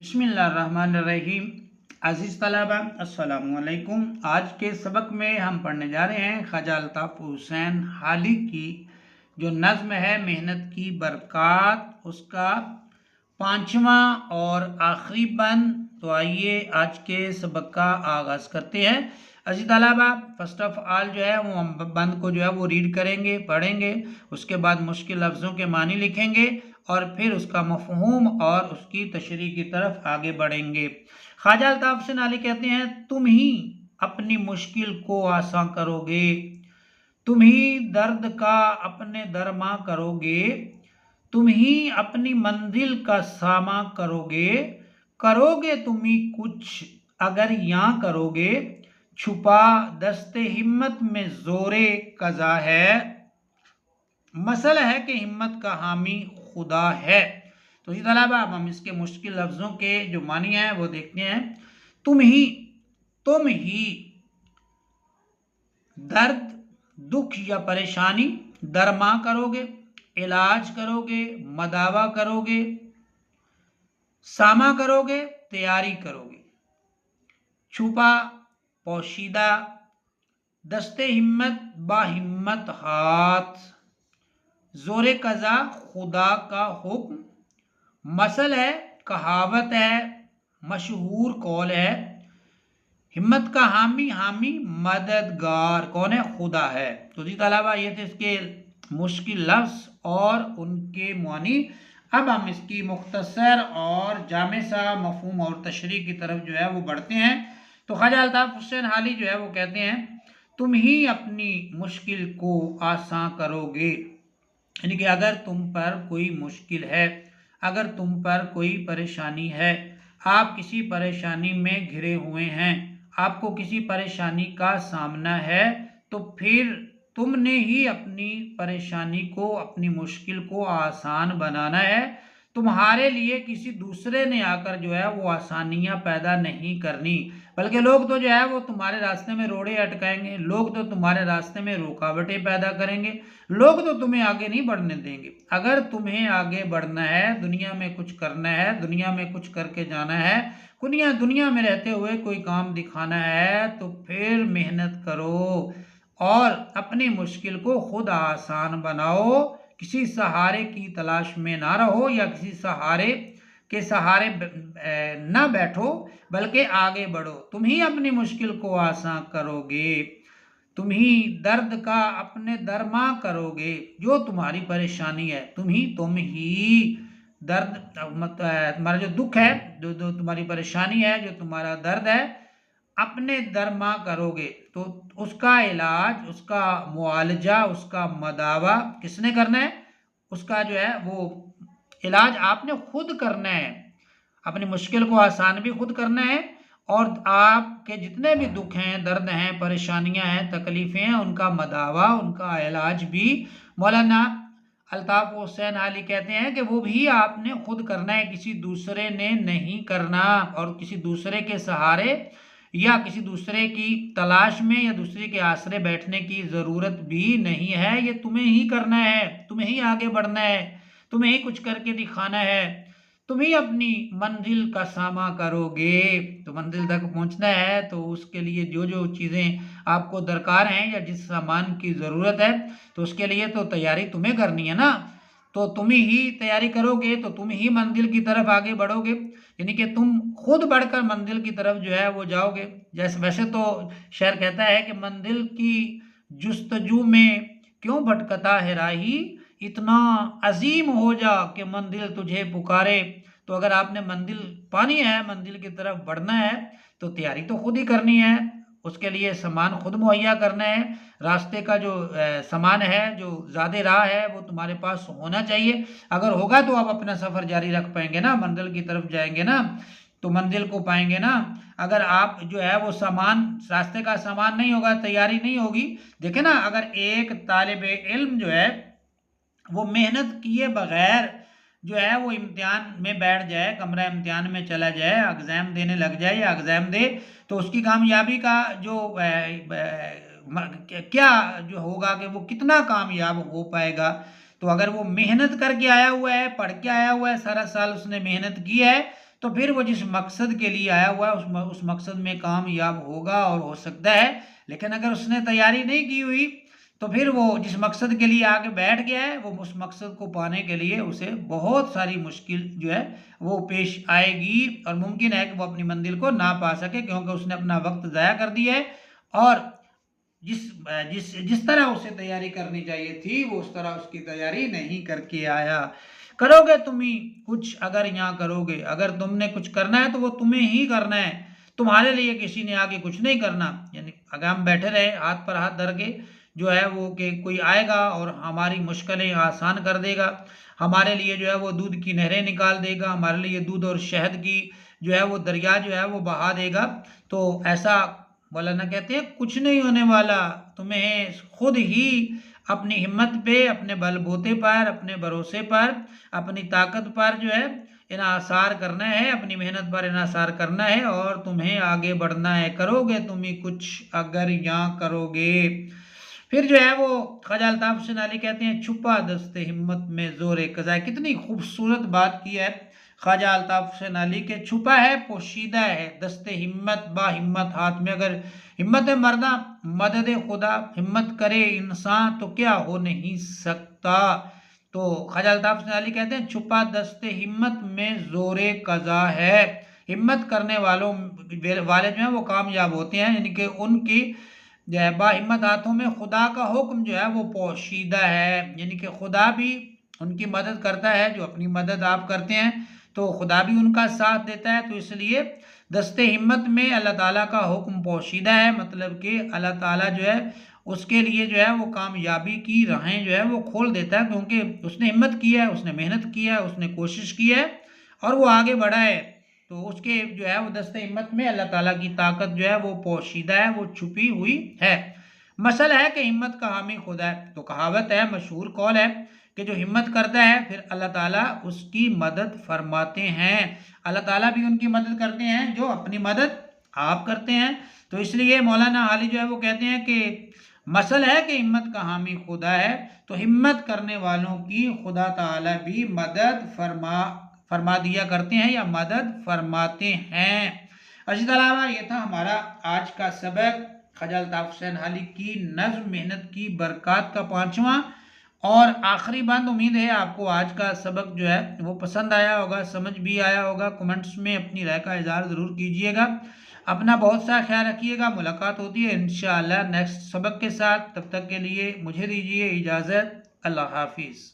बिस्मिल्लाहिर्रहमानिर्रहीम। अज़ीज़ तलबा अस्सलामुअलैकुम। आज के सबक में हम पढ़ने जा रहे हैं ख्वाजा अल्ताफ़ हुसैन हाली की जो नज़्म है मेहनत की बरक़ात, उसका पाँचवा और आखिरी बंद। तो आइए आज के सबक का आगाज़ करते हैं। अज़ीज़ तलबा, फर्स्ट ऑफ ऑल जो है वो हम बंद को जो है वो रीड करेंगे, पढ़ेंगे, उसके बाद मुश्किल लफ्ज़ों के मानी लिखेंगे और फिर उसका मफ़हूम और उसकी तशरीह की तरफ आगे बढ़ेंगे। ख्वाजा अल्ताफ़ हुसैन हाली कहते हैं, तुम ही अपनी मुश्किल को आसान करोगे, तुम ही दर्द का अपने दरमा करोगे, तुम ही अपनी मंजिल का सामा करोगे, करोगे तुम ही कुछ अगर यहाँ करोगे, छुपा दस्ते हिम्मत में जोरे कज़ा है, मसला है कि हिम्मत का हामी खुदा है। तो इसी तरह अब हम इसके मुश्किल लफ्ज़ों के जो मानी हैं वो देखते हैं। तुम ही दर्द, दुख या परेशानी दरमा करोगे, इलाज करोगे, मदावा करोगे, सामा करोगे, तैयारी करोगे, छुपा पोशीदा, दस्ते हिम्मत बाहिम्मत हाथ, जोरे कज़ा खुदा का हुक्म, मसल है, कहावत है, मशहूर कौल है, हिम्मत का हामी मददगार कौन है? खुदा है। तो इसके अलावा ये थे इसके मुश्किल लफ्ज़ और उनके मानी। अब हम इसकी मुख्तसर और जामे सा मफहूम और तशरीह की तरफ जो है वो बढ़ते हैं। तो ख्वाजा अल्ताफ़ हुसैन हाली जो है वो कहते हैं, तुम ही अपनी मुश्किल को आसान करोगे, यानी कि अगर तुम पर कोई मुश्किल है, अगर तुम पर कोई परेशानी है, आप किसी परेशानी में घिरे हुए हैं, आपको किसी परेशानी का सामना है, तो फिर तुमने ही अपनी परेशानी को, अपनी मुश्किल को आसान बनाना है। तुम्हारे लिए किसी दूसरे ने आकर जो है वो आसानियां पैदा नहीं करनी, बल्कि लोग तो जो है वो तुम्हारे रास्ते में रोड़े अटकाएंगे, लोग तो तुम्हारे रास्ते में रुकावटें पैदा करेंगे, लोग तो तुम्हें आगे नहीं बढ़ने देंगे। अगर तुम्हें आगे बढ़ना है, दुनिया में कुछ करना है, दुनिया में कुछ करके जाना है, दुनिया में रहते हुए कोई काम दिखाना है, तो फिर मेहनत करो और अपनी मुश्किल को खुद आसान बनाओ। किसी सहारे की तलाश में ना रहो या किसी सहारे के सहारे न बैठो, बल्कि आगे बढ़ो। तुम ही अपनी मुश्किल को आसान करोगे, तुम ही दर्द का अपने दरमा करोगे, जो तुम्हारी परेशानी है, तुम ही दर्द, तुम्हारा जो दुख है, जो तुम्हारी परेशानी है, जो तुम्हारा दर्द है, अपने दरमा करोगे। तो उसका इलाज, उसका मुआलजा, उसका मदावा किसने करना है? उसका जो है वो इलाज आपने खुद करना है। अपनी मुश्किल को आसान भी खुद करना है और आपके जितने भी दुख हैं, दर्द हैं, परेशानियां हैं, तकलीफ़ें हैं, उनका मदावा, उनका इलाज भी मौलाना अल्ताफ़ हुसैन हाली कहते हैं कि वो भी आपने खुद करना है, किसी दूसरे ने नहीं करना। और किसी दूसरे के सहारे या किसी दूसरे की तलाश में या दूसरे के आसरे बैठने की ज़रूरत भी नहीं है। ये तुम्हें ही करना है, तुम्हें ही आगे बढ़ना है, तुम्हें ही कुछ करके दिखाना है, तुम ही अपनी मंजिल का सामा करोगे। तो मंजिल तक पहुंचना है तो उसके लिए जो जो चीज़ें आपको दरकार हैं या जिस सामान की ज़रूरत है, तो उसके लिए तो तैयारी तुम्हें करनी है ना। तो तुम ही तैयारी करोगे तो तुम ही मंजिल की तरफ आगे बढ़ोगे, यानी कि तुम खुद बढ़कर मंजिल की तरफ जो है वो जाओगे। जैसे वैसे तो शेर कहता है कि मंजिल की जुस्तजू में क्यों भटकता है राही, इतना अजीम हो जा कि मंजिल तुझे पुकारे। तो अगर आपने मंजिल पानी है, मंजिल की तरफ बढ़ना है, तो तैयारी तो खुद ही करनी है, उसके लिए सामान खुद मुहैया करना है। रास्ते का जो सामान है, जो ज़्यादा राह है, वो तुम्हारे पास होना चाहिए। अगर होगा तो आप अपना सफ़र जारी रख पाएंगे ना, मंजिल की तरफ जाएंगे ना, तो मंजिल को पाएंगे ना। अगर आप जो है वो सामान, रास्ते का सामान नहीं होगा, तैयारी नहीं होगी। देखे ना, अगर एक तालिब इल्म जो है वो मेहनत किए बगैर जो है वो इम्तिहान में बैठ जाए, कमरा इम्तिहान में चला जाए, एग्ज़ाम देने लग जाए या एग्ज़ाम दे, तो उसकी कामयाबी का जो क्या जो होगा कि वो कितना कामयाब हो पाएगा। तो अगर वो मेहनत करके आया हुआ है, पढ़ के आया हुआ है, सारा साल उसने मेहनत की है, तो तो फिर वो जिस मकसद के लिए आया हुआ है उस मकसद में कामयाब होगा और हो सकता है। लेकिन अगर उसने तैयारी नहीं की हुई तो फिर वो जिस मकसद के लिए आके बैठ गया है वो उस मकसद को पाने के लिए उसे बहुत सारी मुश्किल जो है वो पेश आएगी और मुमकिन है कि वो अपनी मंजिल को ना पा सके, क्योंकि उसने अपना वक्त ज़ाया कर दिया है और जिस जिस जिस तरह उसे तैयारी करनी चाहिए थी वो उस तरह उसकी तैयारी नहीं करके आया। करोगे तुम ही कुछ, अगर यहाँ करोगे, अगर तुमने कुछ करना है तो वो तुम्हें ही करना है, तुम्हारे लिए किसी ने आगे कुछ नहीं करना। यानी अगर हम बैठे रहे हाथ पर हाथ धर के जो है वो कि कोई आएगा और हमारी मुश्किलें आसान कर देगा, हमारे लिए जो है वो दूध की नहरें निकाल देगा, हमारे लिए दूध और शहद की जो है वो दरिया जो है वो बहा देगा, तो ऐसा मौलाना कहते हैं कुछ नहीं होने वाला। तुम्हें खुद ही अपनी हिम्मत पे, अपने बलबूते पर, अपने भरोसे पर, अपनी ताकत पर जो है इन्हासार करना है, अपनी मेहनत पर इन्हासार करना है और तुम्हें आगे बढ़ना है। करोगे तुम ही कुछ अगर यहाँ करोगे। फिर जो है वो ख्वाजा अल्ताफ हुसैन अली कहते हैं छुपा दस्ते हिम्मत में जोरे कज़ा। कितनी खूबसूरत बात की है ख्वाजा अल्ताफ हुसैन अली के, छुपा है पोशीदा है दस्ते हिम्मत बा हिम्मत हाथ में। अगर हिम्मत मरदा मदद खुदा हिम्मत करे इंसान तो क्या हो नहीं सकता। तो ख्वाजा अल्ताफ हुसैन अली कहते हैं छुपा दस्ते हिम्मत में जोरे कज़ा है। हिम्मत करने वाले जो है वो कामयाब होते हैं, यानी कि उनकी जो है बाहिम्मत हाथों में खुदा का हुक्म जो है वो पोशीदा है, यानी कि खुदा भी उनकी मदद करता है। जो अपनी मदद आप करते हैं तो खुदा भी उनका साथ देता है। तो इसलिए दस्ते हिम्मत में अल्लाह ताला का हुक्म पोशीदा है, मतलब कि अल्लाह ताला जो है उसके लिए जो है वो कामयाबी की राहें जो है वो खोल देता है, क्योंकि उसने हिम्मत की है, उसने मेहनत की है, उसने कोशिश की है और वो आगे बढ़ा है। तो उसके जो है वो दस्ते हिम्मत में अल्लाह ताला की ताकत जो है वो पोशीदा है, वो छुपी हुई है। मसल है कि हिम्मत का हामी खुदा है। तो कहावत है, मशहूर कौल है कि जो हिम्मत करता है फिर अल्लाह ताला उसकी मदद फरमाते हैं। अल्लाह ताला भी उनकी मदद करते हैं जो अपनी मदद आप करते हैं। तो इसलिए मौलाना हाली जो है वो कहते हैं कि मसल है कि हिम्मत का हामी खुदा है, तो हिम्मत करने वालों की खुदा ताला भी मदद फरमा दिया करते हैं या मदद फरमाते हैं। इसके अलावा ये था हमारा आज का सबक, ख्वाजा अल्ताफ हुसैन अली की नज़्म मेहनत की बरक़ात का 5वां और आखिरी बंद। उम्मीद है आपको आज का सबक जो है वो पसंद आया होगा, समझ भी आया होगा। कमेंट्स में अपनी राय का इज़हार ज़रूर कीजिएगा। अपना बहुत सा ख्याल रखिएगा। मुलाकात होती है इंशाअल्लाह नेक्स्ट सबक के साथ। तब तक के लिए मुझे दीजिए इजाज़त। अल्लाह हाफिज़।